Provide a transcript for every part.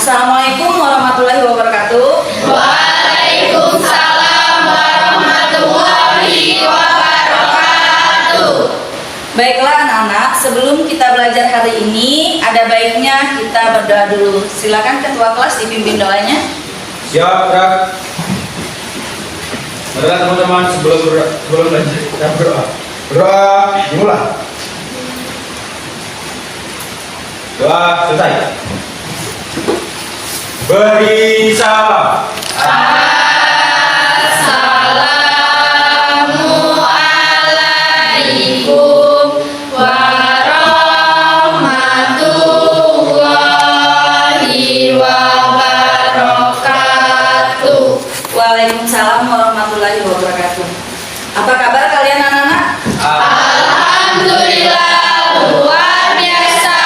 Assalamualaikum warahmatullahi wabarakatuh. Waalaikumsalam warahmatullahi wabarakatuh. Baiklah anak-anak, sebelum kita belajar hari ini, ada baiknya kita berdoa dulu. Silakan ketua kelas dipimpin doanya. Siap, Kak. Adalah teman-teman sebelum belajar kita berdoa. Berdoa dimulai. Doa selesai. Beri salam. Assalamualaikum warahmatullahi wabarakatuh. Waalaikumsalam warahmatullahi wabarakatuh. Apa kabar kalian anak-anak? Alhamdulillah, luar biasa.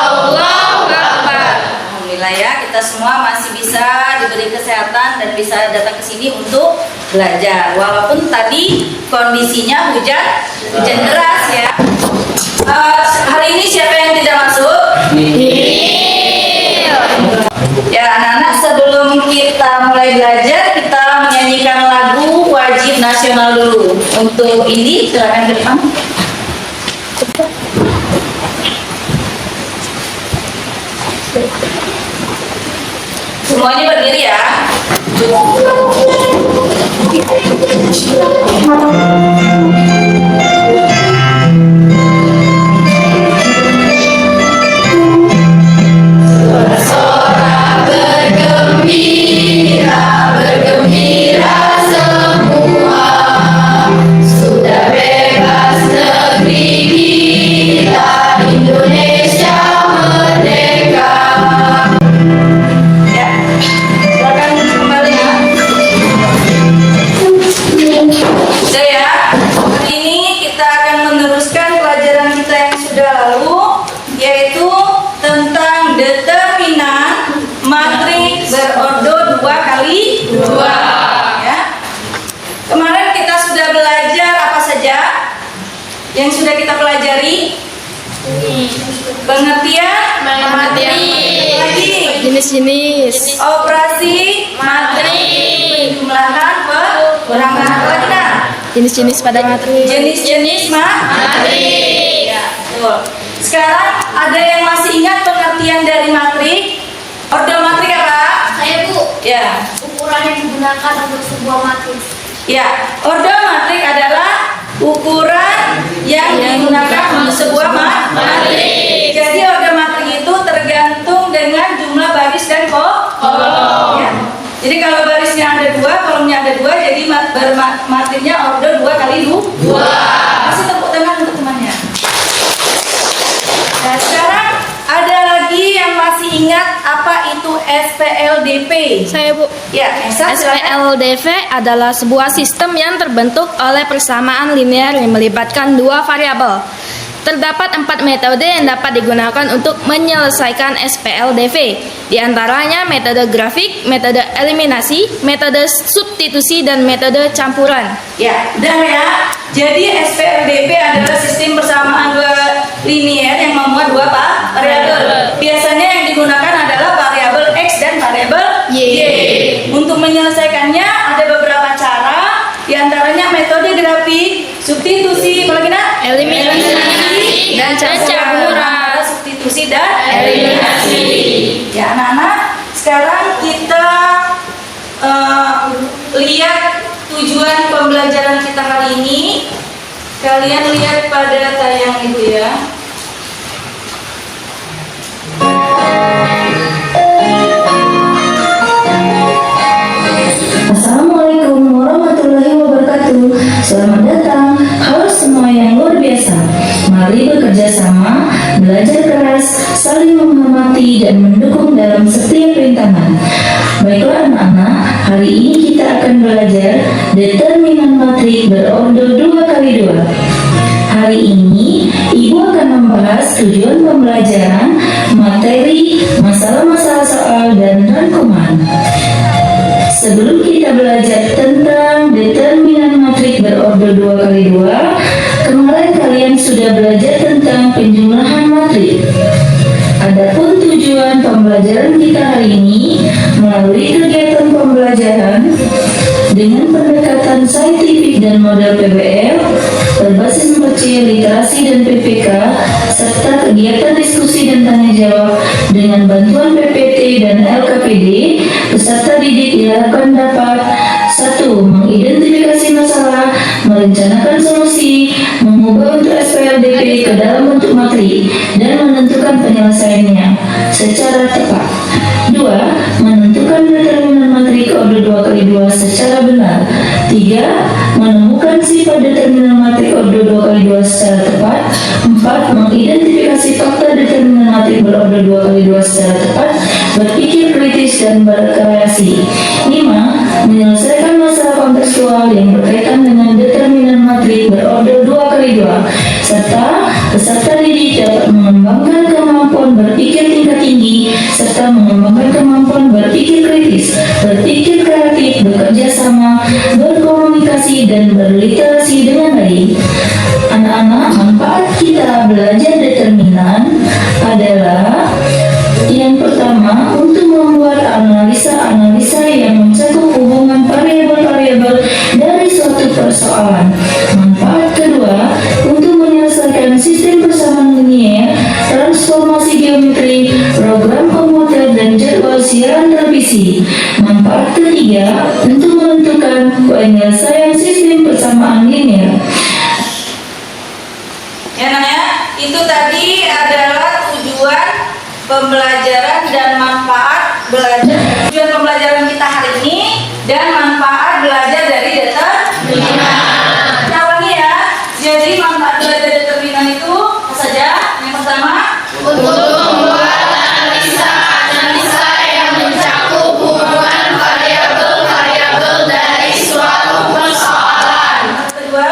Allahu Akbar. Alhamdulillah ya, kita semua masih bisa diberi kesehatan dan bisa datang ke sini untuk belajar. Walaupun tadi kondisinya hujan deras ya. Hari ini siapa yang tidak masuk? Ya anak-anak, sebelum kita mulai belajar, kita menyanyikan lagu wajib nasional dulu. Untuk ini silakan ke depan. Semuanya berdiri ya. Bersorak bergembira, bergembira semua. Sudah bebas negeri kita, Indonesia merdeka. Ya, silakan kembali ya. Sudah ya. Hari ini kita akan meneruskan pelajaran kita yang sudah lalu, yaitu tentang determinan matrik berordo 2x2. Ya. Kemarin kita sudah belajar apa saja yang sudah kita pelajari? Pengertian lagi, Jenis-jenis operasi matrik, penjumlahan, pengurangan, apa lagi nah? jenis-jenis pada matrik. Jenis-jenis matrik. Ya, betul. Sekarang ada yang masih ingat pengertian dari matrik? Ordo matrik apa? Saya Bu, Ya. ukuran yang digunakan untuk sebuah matris. Ya, ordo matrik adalah ukuran yang digunakan untuk sebuah matrik. Jadi ordo matrik itu tergantung dengan jumlah baris dan kolom. Ya. Jadi kalau barisnya ada 2, kolomnya ada 2, jadi matriknya ordo 2x2. Kasih tepuk tangan untuk temannya. Nah, sekarang ada lagi yang masih ingat apa itu SPLDP? Saya Bu. Ya, Esa, silakan. SPLDV adalah sebuah sistem yang terbentuk oleh persamaan linear yang melibatkan dua variabel. Terdapat 4 metode yang dapat digunakan untuk menyelesaikan SPLDV. Di antaranya metode grafik, metode eliminasi, metode substitusi, dan metode campuran. Ya, udah ya. Jadi SPLDP adalah sistem persamaan dua linear yang memuat dua variabel. Biasanya yang digunakan adalah variabel X dan variabel Y. Untuk menyelesaikannya ada beberapa cara, di antaranya metode grafik, substitusi, apalagi nak? Eliminasi dan campuran. Substitusi dan eliminasi. Ya anak-anak, sekarang kita lihat tujuan pembelajaran kita hari ini. Kalian lihat pada tayang itu ya. Assalamualaikum warahmatullahi wabarakatuh. Selamat datang. Halo semua yang luar biasa. Mari bekerja sama, belajar keras, saling menghormati dan mendukung dalam setiap rintangan. Baiklah anak-anak, hari ini kita akan belajar determinan matrik berordo 2x2. Hari ini Ibu akan membahas tujuan pembelajaran, materi, masalah-masalah soal, dan rangkuman. Sebelum kita belajar tentang determinan matrik berordo 2x2, kemarin kalian sudah belajar tentang penjumlahan matrik. Adapun tujuan tujuan pembelajaran kita hari ini melalui kegiatan pembelajaran dengan pendekatan saintifik dan model PBL berbasis mempercayai literasi dan PPK serta kegiatan diskusi dan tanya jawab dengan bantuan PPT dan LKPD. Peserta didik diharapkan dapat 1. Mengidentifikasi masalah, merencanakan solusi, mengubah untuk SPLDP ke dalam bentuk materi, dan menentukan penyelesaiannya secara tepat. 2. Menentukan determinan materi kode 2x2 secara benar. 3. Menemukan sifat determinan materi kode 2x2 secara tepat. 4. Mengidentifikasi fakta determinan materi berkode 2x2 secara tepat. Berpikir kritis dan berkreasi. 5. Menyelesaikan masalah kontekstual yang berkaitan dengan determinan materi berorder 2x2 serta peserta didik dapat mengembangkan kemampuan berpikir tingkat tinggi serta mengembangkan kemampuan berpikir kritis, berpikir kreatif, bekerja sama, berkomunikasi dan berliterasi dengan baik. Anak-anak, manfaat kita belajar determinan adalah yang pertama, untuk membuat analisa-analisa yang mencakup hubungan variabel-variabel dari suatu persoalan. Manfaat kedua, untuk menyelesaikan sistem persamaan linier, transformasi geometri, program komputer, dan jadwal siaran televisi. Manfaat ketiga, untuk menentukan penyelesaian sistem persamaan linier. Ya Nak ya, itu tadi adalah tujuan pembelajaran dan manfaat belajar. Tujuan pembelajaran kita hari ini dan manfaat belajar dari determinan. Nah, ulangi ya. Jadi manfaat belajar determinan itu apa saja? Yang pertama, Untuk membuat analisa yang mencakup hubungan variabel-variabel dari suatu persoalan. yang kedua,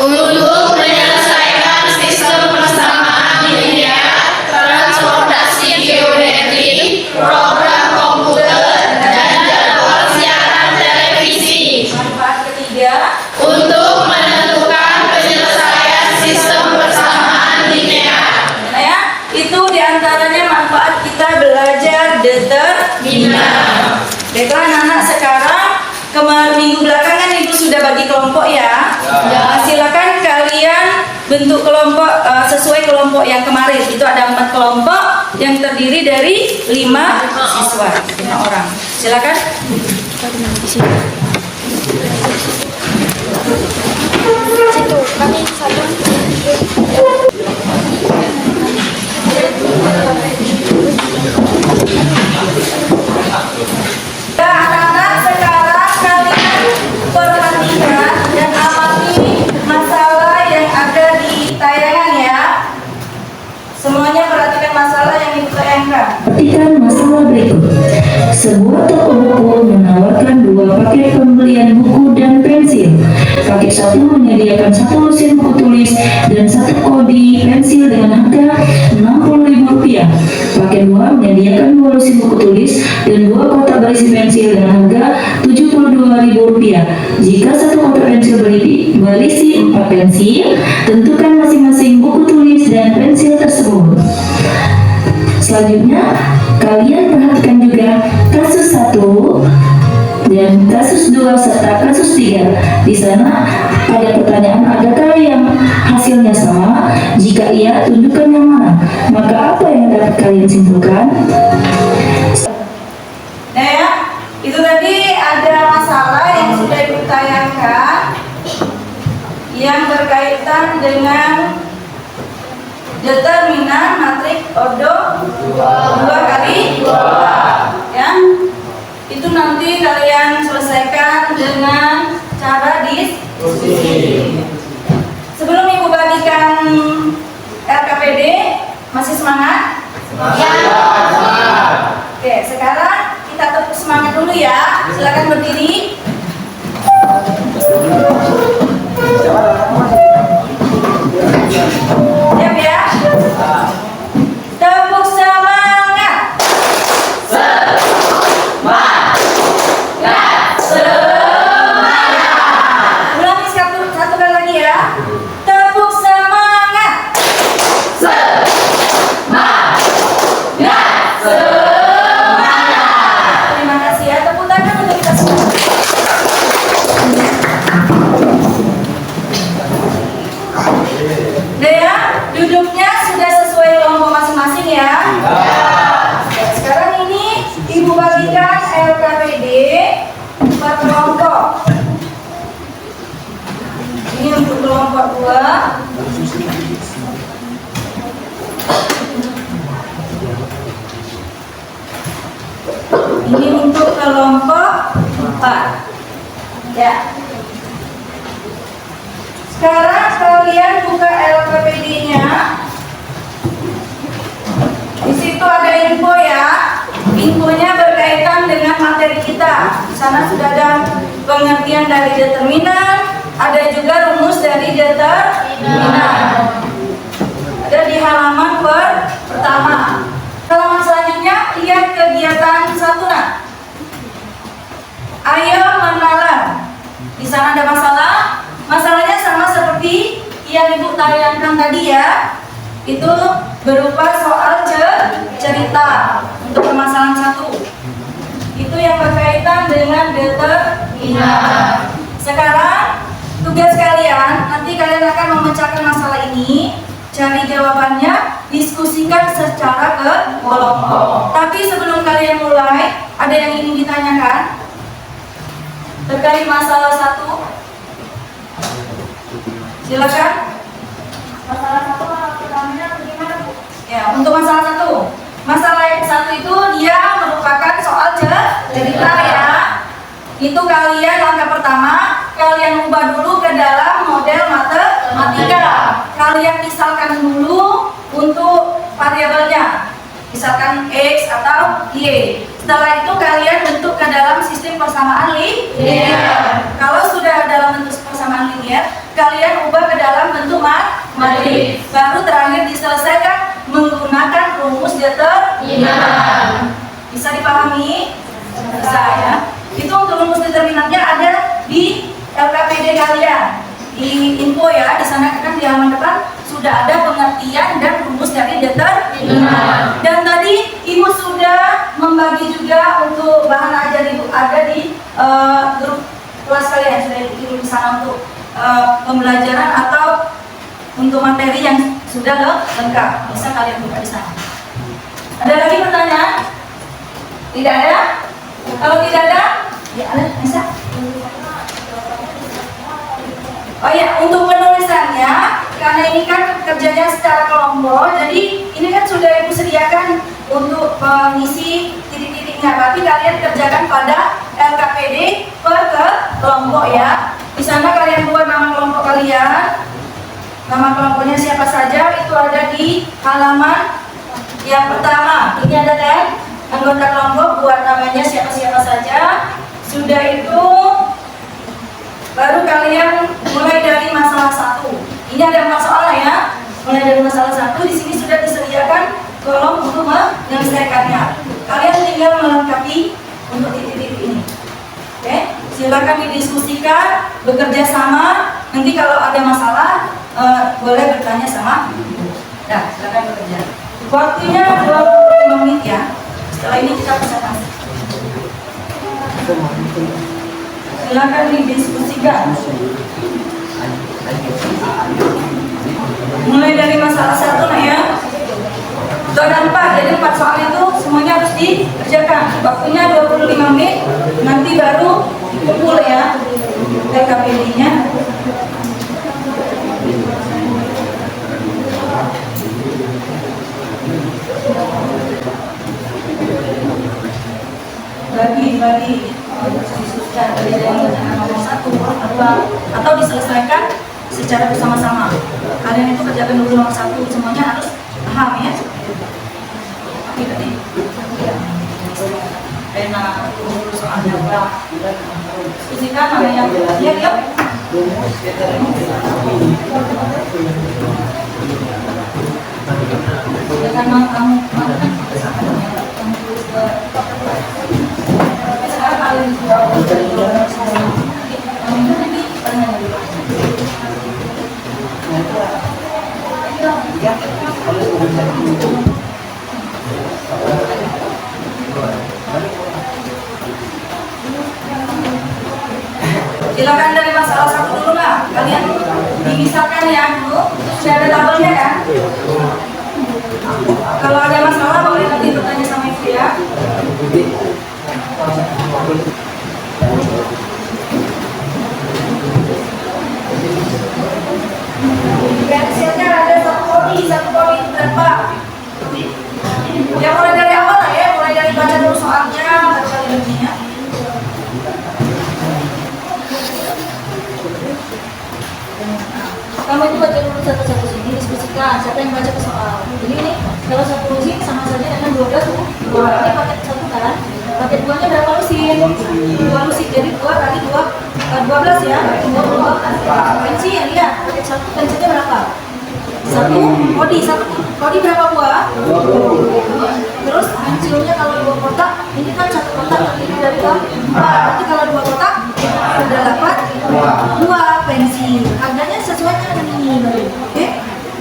Untuk menyelesaikan sistem persamaan linear, transportasi geometri, program komputer, dan jadwal siaran televisi. manfaat ketiga, Untuk menentukan penyelesaian sistem persamaan linear. nah ya, itu diantaranya manfaat kita belajar determinan. Baiklah anak-anak, sekarang minggu belakangan Ibu sudah bagi kelompok ya. Silakan kalian bentuk kelompok sesuai kelompok yang kemarin. Itu ada 4 kelompok yang terdiri dari 5 siswa, 5 orang. Silakan. Nah, anak-anak, sekarang kalian perhatikan dan amati masalah yang ada di tayangan ya. Semuanya perhatikan masalah yang ditayangkan. Perhatikan masalah berikut. Sebuah toko buku menawarkan 2 paket pembelian buku dan pensil. Paket 1 menyediakan 1 lusin buku tulis dan 1 kodi pensil dengan harga Rp60.000. Paket 2 menyediakan 2 lusin buku tulis dan 2 kotak berisi pensil dengan harga Rp72.000. Jika 1 kotak pensil berisi 4 pensil, tentukan masing-masing buku tulis dan pensil tersebut. Selanjutnya, kalian perhatikan juga kasus 1 dan kasus 2 serta kasus 3. Di sana ada pertanyaan, adakah yang hasilnya sama? Jika iya, tunjukkan yang mana. Maka apa yang dapat kalian simpulkan? Nah ya, itu tadi ada masalah yang sudah ditayangkan yang berkaitan dengan determinan matrik ordo 2x2 ya. Itu nanti kalian selesaikan dengan cara diskusi. Sebelum Ibu bagikan LKPD, masih semangat? Semangat. Oke, sekarang kita tepuk semangat dulu ya. Silakan berdiri. Siap ya? Tepuk semangat. Ulangi satu kali lagi ya. Tepuk semangat. Semangat. Duduknya sudah sesuai kelompok masing-masing ya. Ya, sekarang ini Ibu bagikan LKPD per kelompok. Ini untuk kelompok 2. Ini untuk kelompok 4. Ya. Sekarang kalian buka LKPD-nya. Di situ ada info ya. Infonya berkaitan dengan materi kita. Di sana sudah ada pengertian dari determinan, ada juga rumus dari determinan. Ada di halaman pertama. Halaman selanjutnya lihat kegiatan 1 nak. Ayo menalar. Di sana ada masalah. Masalahnya sama seperti yang Ibu tayangkan tadi ya. Itu berupa soal cerita untuk permasalahan 1. Itu yang berkaitan dengan determinan. Sekarang tugas kalian, nanti kalian akan memecahkan masalah ini, cari jawabannya, diskusikan secara kelompok. Tapi sebelum kalian mulai, ada yang ingin ditanyakan terkait masalah 1? Silakan. Masalah 1 pertamanya bagaimana Bu? Ya, untuk masalah 1. Masalah 1 itu dia merupakan soal cerita ya. Itu kalian langkah pertama, kalian ubah dulu ke dalam model matematika. Kalian misalkan dulu untuk variabelnya. Misalkan X atau Y. Setelah itu kalian bentuk ke dalam sistem persamaan linear. Kalau sudah dalam bentuk persamaan linear, kalian ubah ke dalam bentuk matriks. Baru terakhir diselesaikan menggunakan rumus determinan. Bisa dipahami? Bisa ya. Itu untuk rumus determinannya ada di LKPD kalian. Di info ya, di sana kan di halaman depan sudah ada pengertian dan rumus dari determinan. Dan tadi Ibu sudah membagi juga untuk bahan ajar Ibu ada di grup kelas kalian, sudah dikirim di sana untuk pembelajaran atau untuk materi yang sudah lengkap. Bisa kalian buka di sana. Ada lagi pertanyaan? Tidak ada? Kalau tidak ada, ya ada, bisa. Oh ya, untuk penulisannya, karena ini kan kerjanya secara kelompok, jadi ini kan sudah Ibu sediakan untuk pengisi titik-titiknya. Tapi kalian kerjakan pada LKPD per kelompok ya. Di sana kalian buat nama kelompok kalian. Nama kelompoknya siapa saja itu ada di halaman yang pertama. Ini ada kan? Anggota kelompok buat namanya siapa-siapa saja. Sudah itu baru kalian mulai dari masalah 1. Ini ada masalah ya. Mulai dari masalah 1 di sini sudah disediakan kolom untuk menyelesaikannya. Kalian tinggal melengkapi untuk titik-titik ini. Oke, silakan didiskusikan, bekerja sama. Nanti kalau ada masalah boleh bertanya sama. Nah, silakan bekerja. Waktunya 25 menit ya. Setelah ini kita bisa kasih. Silakan didiskusikan. Mulai dari masalah 1 nah ya. Itu ada 4, jadi 4 soal itu semuanya harus dikerjakan. Waktunya 25 menit. Nanti baru kumpul ya LKPD-nya. Bagi diskusikan dari nomor 1 atau diselesaikan secara bersama-sama. Kalian itu kerjakan dulu nomor 1, semuanya harus paham ya. Tadi enak soalnya berapa? Diskusikan mana yang lihat yuk. Karena kamu silakan dari masalah 1 dulu lah. Kalian dimisahkan ya dulu. Sudah ada tabelnya kan? Kalau ada masalah boleh nanti bertanya sama ibu ya. Pensilnya ada satu kodi berapa? Ya mulai dari awal lah ya, mulai dari baca dulu soalnya, baca linknya. Kamu itu baca dulu satu-satu sini, diskusikan siapa yang baca ke soal. Jadi ini kalau satu lusin sama saja dengan 12 tuh. Ini paket satu kan? Paket 2-nya berapa lusin? 2 lusin, jadi 2 kali 12 ya. 20 pensil ya. Paket satu pensilnya berapa? Satu kodi berapa buah? Terus pensilnya kalau 2 kotak, ini kan 1 kotak terdiri dari 4. Berarti kalau 2 kotak sudah dapat 2 pensil. Harganya sesuai dengan ini baru. Oke?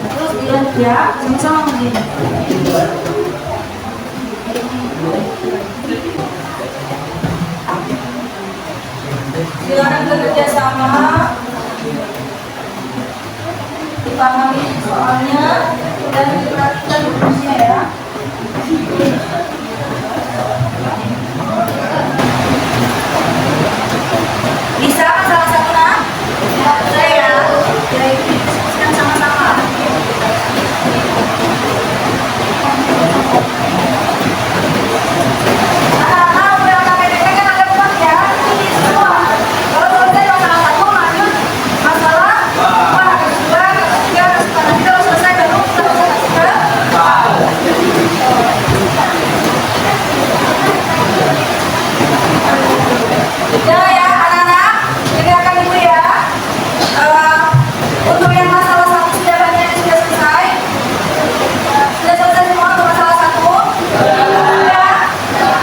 Terus dilanjut ya, sama-sama begini. Silakan bekerja sama. Dipahami soalnya dan diperhatikan rumusnya ya. Bisa kan salah satu nak? Bisa ya. Jadi diskusikan sama-sama. Anak-anak yang KPDP kan ada empat ya. Ini semua. Kalau selesai masalah satu lanjut masalah kedua, ketiga, nanti kalau selesai baru kita ke ya ya anak-anak, dengarkan ibu ya. Untuk yang masalah satu sudah banyak yang sudah selesai. Sudah selesai semua untuk masalah satu. Sudah.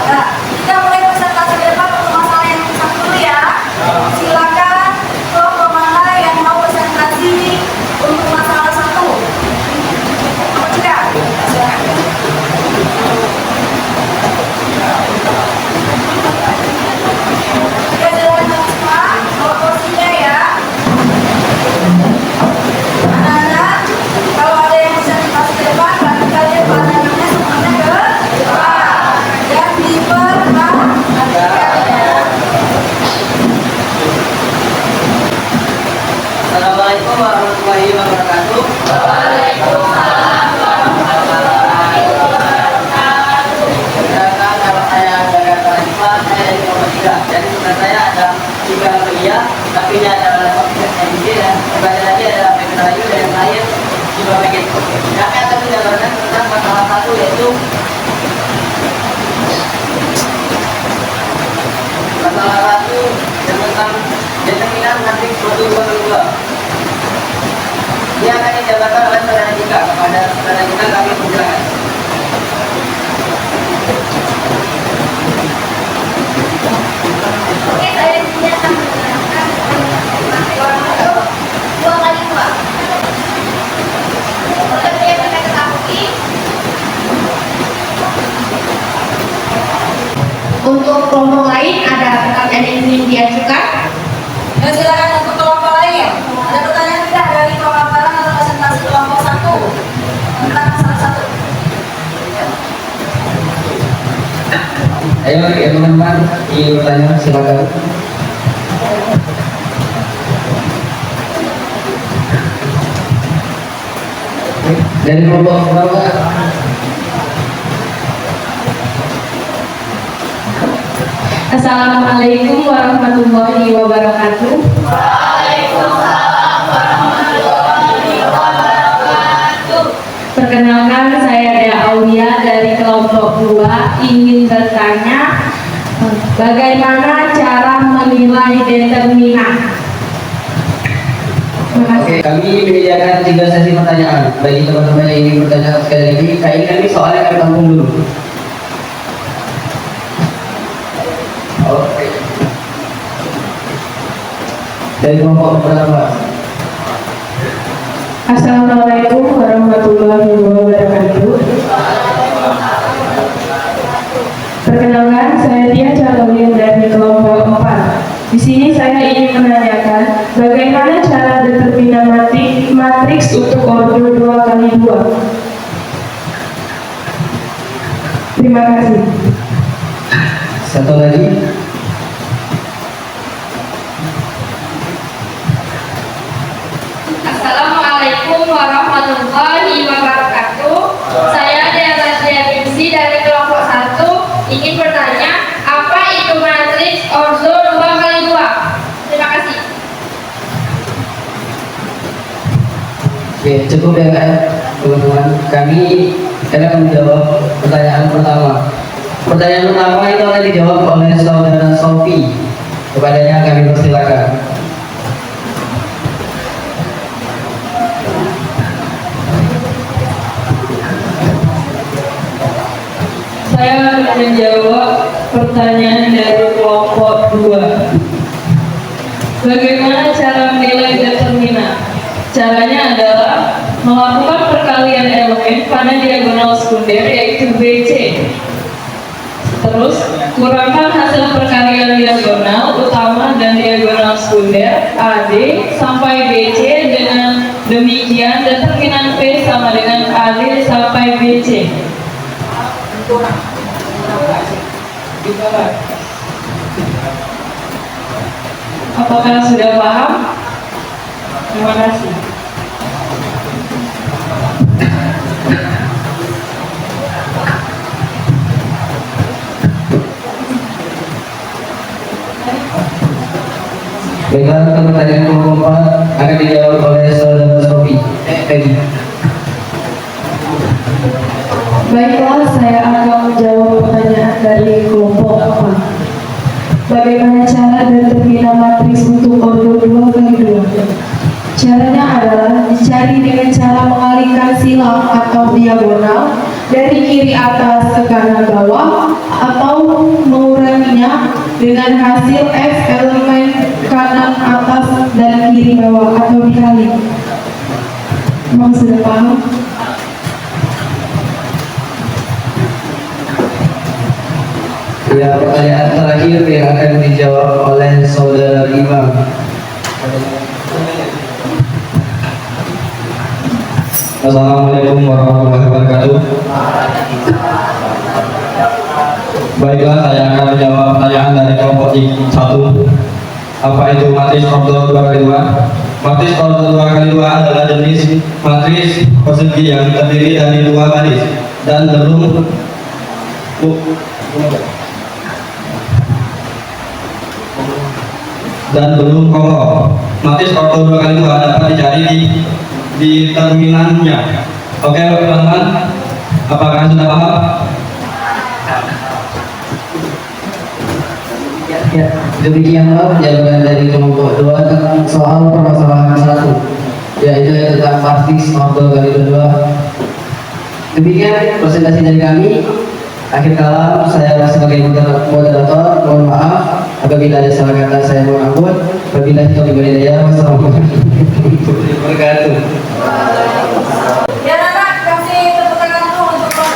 Nah, kita mulai presentasi ke depan untuk masalah yang satu dulu ya. Silakan kelompok mana yang mau presentasi untuk masalah satu. Mau tidak? Silakan. Ya, silakan semua. Bawa kursinya ya. Anak-anak, kalau ada yang presentasi ke depan, berarti kalian pandangannya semuanya ke depan. Dan diperhatikannya. Assalamualaikum warahmatullahi wabarakatuh. Waalaikumsalam warahmatullahi wabarakatuh. Perkenalkan, nama saya Jaga Kalifah, saya dari kelompok 3. Jadi sebenarnya saya ada 3 bagian, tapi ini adalah topik MD dan bagian lagi adalah bagian rayu dan yang lain juga bagian. Kami akan menjabarkan tentang masalah satu yaitu masalah satu yang tentang determinan matriks suatu dua. Ini akan dijabarkan oleh saudara Jika. Kepada saudara Jika kami persilakan. Oke, saya di sini akan menjelaskan itu 2 kali 2. Seperti yang kita ketahui, untuk kelompok lain ada pertanyaan yang ingin diajukan. Ya, silakan untuk kelompok lain. Ada pertanyaan tidak dari pemaparan atau presentasi kelompok satu tentang masalah satu? Ayo ya teman-teman, ingin bertanya silakan. Dari kelompok berapa? Assalamualaikum warahmatullahi wabarakatuh. Waalaikumsalam warahmatullahi wabarakatuh. Perkenalkan, saya Dea Aulia dari kelompok 2 ingin bertanya bagaimana cara menilai determinan. Oke, kami menyediakan 3 sesi pertanyaan. Bagi teman-teman yang ingin bertanya sekali lagi, kami soalnya kami tampung dulu. Oke. Dari kelompok berapa? Assalamualaikum warahmatullahi wabarakatuh. Perkenalkan, saya Tia Calawin dari kelompok 4. Di sini saya ingin menanyakan bagaimana cara determinan matriks untuk order 2 kali 2. Terima kasih. Satu lagi. Assalamualaikum warahmatullahi wabarakatuh. Saya Dea Rimsi dari kelompok 1 ingin bertanya, apa itu matriks ordo 2x2? Terima kasih. Oke, cukup ya teman-teman. Kami akan menjawab pertanyaan pertama. Pertanyaan pertama itu akan dijawab oleh saudara Sofi. Kepadanya kami persilakan. Saya akan menjawab pertanyaan dari kelompok 2. Bagaimana cara menilai determinan? Caranya adalah melakukan perkalian elemen pada diagonal sekunder yaitu BC. Terus kurangkan hasil perkalian diagonal utama dan diagonal sekunder AD sampai BC. Dengan demikian determinan P sama dengan AD sampai BC. Apakah sudah paham? Terima kasih. Baiklah, untuk pertanyaan kelompok 4 akan dijawab oleh saudara Sofi. Peggy. Baiklah, saya akan menjawab pertanyaan dari kelompok 4. Bagaimana cara determinan matriks untuk ordo 2x2? Caranya adalah dicari dengan cara mengalihkan silang atau diagonal dari kiri atas ke kanan bawah atau menguranginya dengan hasil F elemen kanan atas dan kiri bawah atau dikali. Memang sudah paham? Ya, pertanyaan terakhir yang akan dijawab oleh saudara Imam. Assalamualaikum warahmatullahi wabarakatuh. Baiklah, saya akan menjawab pertanyaan dari kelompok 1. Apa itu matriks ordo 2x2? Matriks ordo 2x2 adalah jenis matriks persegi yang terdiri dari 2 baris dan belum kongko. Matriks ordo 2x2 dapat dicari di terminannya. Oke, teman-teman, apakah sudah paham? Ya, demikianlah jawaban dari kelompok 2 tentang soal permasalahan 1, yaitu tentang matriks ordo kali 2. Demikian presentasi dari kami. Akhir kalam, saya sebagai moderator mohon maaf apabila ada salah kata, saya mohon ampun. Apabila itu diberi wassalamualaikum warahmatullahi wabarakatuh. Ya anak, kasih tepuk tangan dulu untuk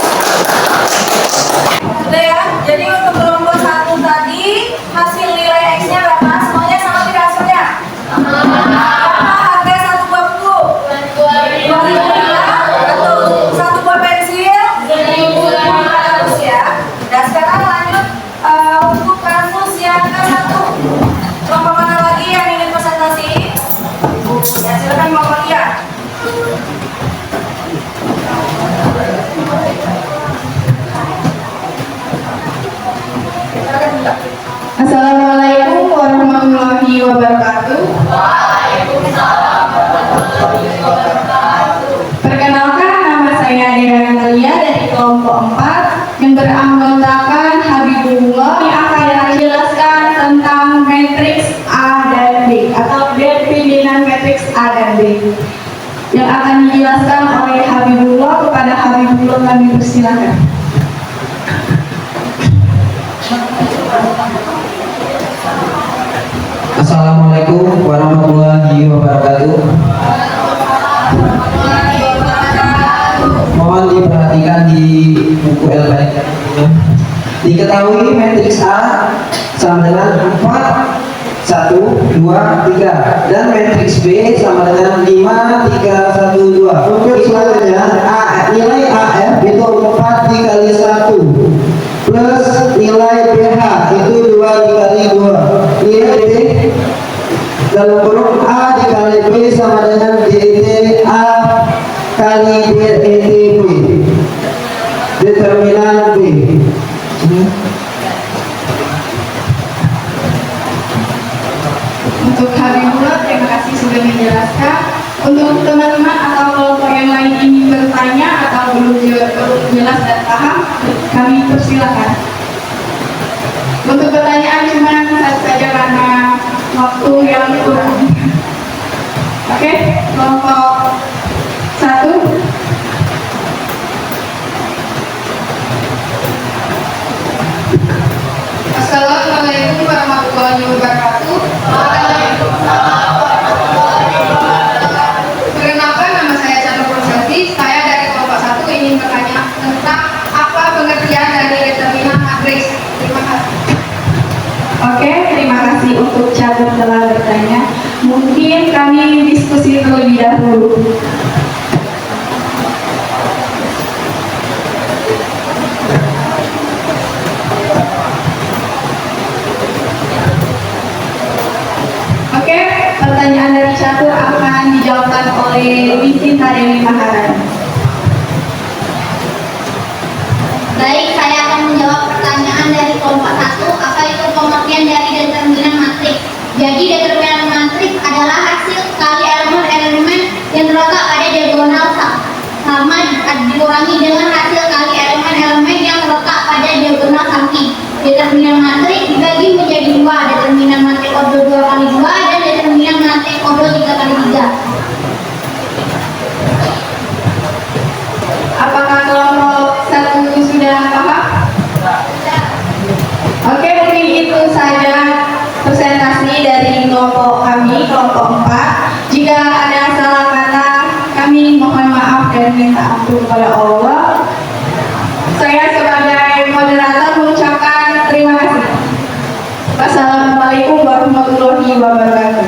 sudah ya. Jadi untuk kelompok 1 tadi hasil nilai X-nya berapa? Semuanya sama tidak hasilnya? Apa harga satu buah buku? 2.500. Betul. Satu buah pensil 2.500 ya. Dan sekarang lanjut untuk kasus yang ke-1. Kelompok mana lagi yang ingin presentasi? Ya, silakan kelompok lihat. Assalamualaikum warahmatullahi wabarakatuh. Perkenalkan, nama saya Dea Natalia dari kelompok 4 yang beranggotakan Habibullah yang akan menjelaskan tentang matriks A dan B atau determinan matriks A dan B yang akan dijelaskan oleh Habibullah. Kepada Habibullah kami persilakan. Assalamualaikum warahmatullahi wabarakatuh. Mohon diperhatikan di buku LPK. Diketahui matriks A sama dengan 4, 1, 2, 3 dan matriks B sama dengan 5, 3, 1, 2. Untuk selanjutnya nilai AF itu 4 dikali 1 dalam kurung A dikali B sama dengan DT A kali DT B. Determinan B. Untuk Habibullah, terima kasih sudah menjelaskan. Untuk teman-teman atau kelompok yang lain ingin bertanya atau belum jelas dan paham, kami persilakan. Untuk pertanyaan cuma satu saja karena waktu yang kurang. Oke, kelompok 1. Assalamualaikum warahmatullahi wabarakatuh. Perkenalkan, nama saya Chandra Prasasti. Saya dari kelompok 1 ingin bertanya tentang apa pengertian dari determinan matriks. Terima kasih. Oke, terima kasih untuk Chandra telah bertanya. Mungkin kami diskusi terlebih dahulu. Oke, pertanyaan dari Catur akan dijawabkan oleh Sinta Dewi Maharani. Baik, saya akan menjawab pertanyaan dari kelompok 1. Apa itu pengertian dari determinan matriks? Jadi determinan matriks adalah hasil kali elemen-elemen yang terletak pada diagonal sama dikurangi dengan hasil kali elemen-elemen yang terletak pada diagonal samping. Determinan matriks dibagi menjadi 2, determinan matriks ordo 2 kali 2 dan determinan matriks ordo 3 kali 3. Apakah kelompok 1 sudah paham? Oke, mungkin itu saja presentasi dari kelompok kami, kelompok 4. Jika ada salah kata, kami mohon maaf dan minta ampun kepada Allah. Saya sebagai moderator mengucapkan terima kasih. Wassalamualaikum warahmatullahi wabarakatuh.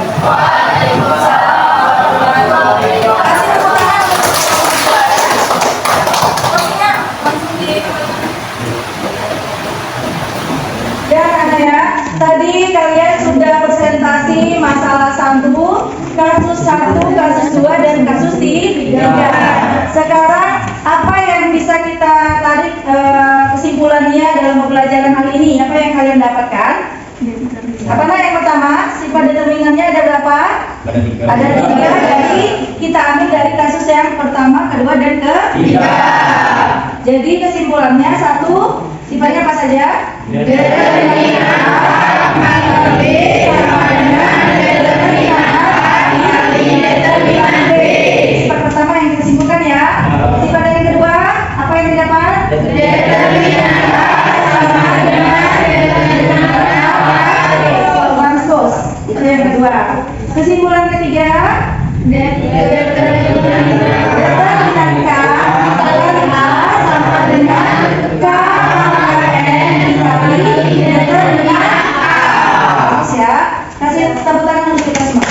Ya anak-anak, tadi kalian sudah presentasi masalah 1, kasus 1, kasus 2, dan kasus 3. Sekarang apa yang bisa kita tarik kesimpulannya dalam pembelajaran kali ini? Apa yang kalian dapatkan? Apakah yang pertama, sifat determinannya ada berapa? Ada 3. Jadi kita ambil dari kasus yang pertama, kedua, dan ketiga. Jadi kesimpulannya 1, sifatnya apa saja? Determinan A kali B sama dengan determinan A kali determinan B. Sifat pertama yang kita simpulkan ya. Sifat yang kedua, apa yang didapat? Determinan A sama dengan determinan A transpose. Itu yang kedua. Kesimpulan ketiga, determinan K kali A sama dengan K kali determinan A. Ya, kasih tepuk tangan untuk kita semua.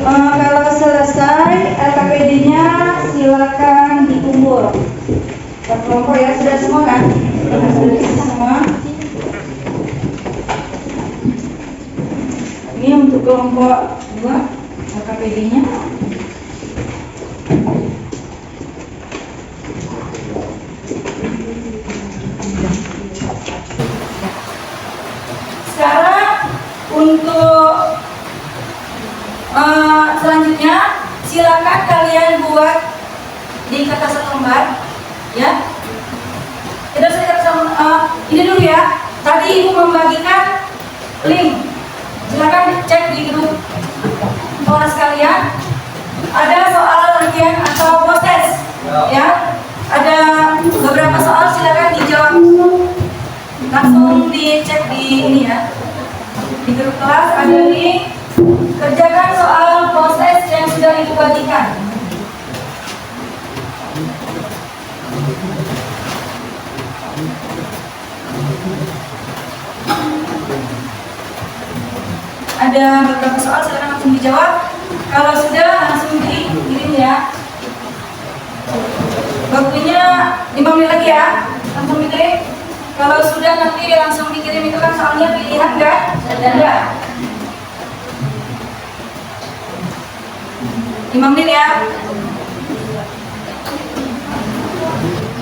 Kalau selesai LKPD-nya silakan dikumpul. Kelompok ya, sudah semua kan? Sudah semua. Ini untuk kelompok 2 LKPD-nya. Sekarang untuk selanjutnya silakan kalian buat di kertas lembar ya. Tidak usah kertas ini dulu ya. Tadi ibu membagikan link. Silakan cek di grup kelas kalian. Ada soal latihan atau post-test ya. Ada beberapa soal, silakan dijawab. Langsung dicek di ini ya. Di grup kelas ada link. Kerjakan soal post-test yang sudah ibu bagikan. Ada beberapa soal, silakan langsung dijawab. Kalau sudah langsung dikirim ya. Waktunya 5 menit lagi ya. Langsung dikirim. Kalau sudah nanti langsung dikirim, itu kan soalnya pilihan kan? Chandra. 5 menit ya.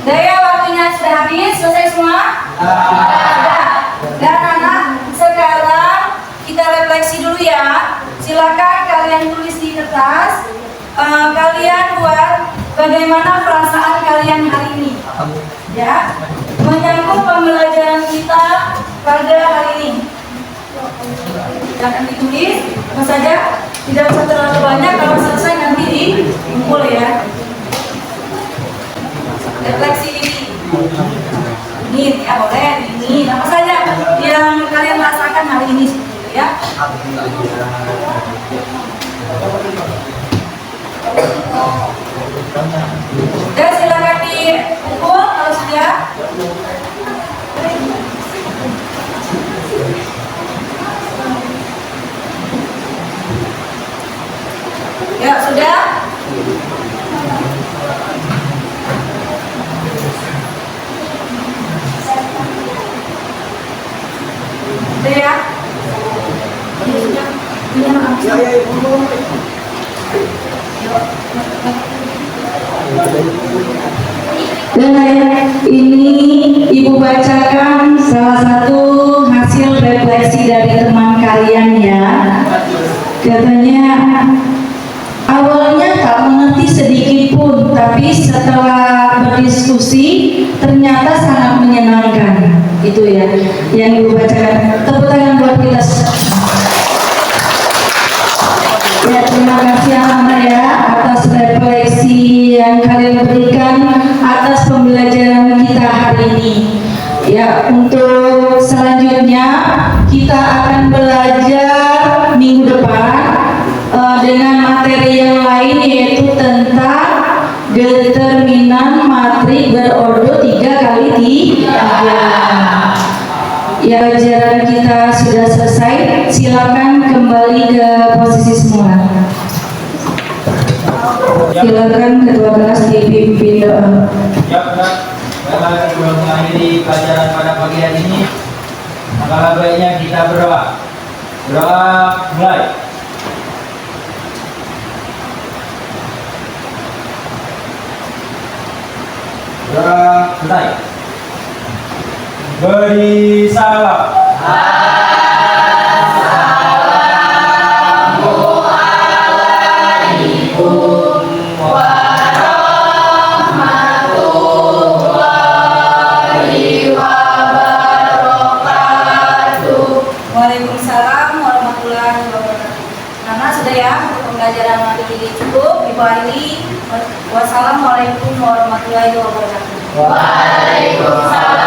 Daya waktunya sudah habis, selesai semua? Sudah. Dan anak, sekarang kita refleksi dulu ya. Silakan kalian tulis di kertas. Kalian buat bagaimana perasaan kalian hari ini, ya, menyambut pembelajaran kita pada hari ini. Jangan ditulis, apa saja, tidak usah terlalu banyak. Kalau selesai nanti dikumpul ya. Refleksi diri. Ini ya boleh, ini apa saja yang kalian rasakan hari ini, ya. Dan silakan dikumpul kalau sudah. Ya sudah. Sudah ya. Dan ini Ibu bacakan salah satu hasil refleksi dari teman kalian ya. Katanya awalnya tak mengerti sedikit pun, tapi setelah berdiskusi ternyata sangat menyenangkan. Itu ya yang Ibu bacakan. Tepuk tangan buat kita. Ya, terima kasih anak-anak ya atas refleksi yang kalian berikan atas pembelajaran kita hari ini. Ya, untuk selanjutnya kita akan belajar minggu depan dengan materi yang lain, yaitu tentang determinan matrik berordo 3 kali 3. Ya, pelajaran kita sudah selesai. Silakan kembali ke posisi semula. Silakan ketua kelas dipimpin doa. Ya benar. Baiklah, sebelum mengakhiri pelajaran pada pagi hari ini, maka baiknya kita berdoa. Berdoa mulai. Berdoa selesai. Beri salam. Waalaikumsalam warahmatullahi wabarakatuh. Karena sudah ya, pembelajaran hari ini cukup. Ibu Aili, wassalamualaikum warahmatullahi wabarakatuh. Waalaikumsalam.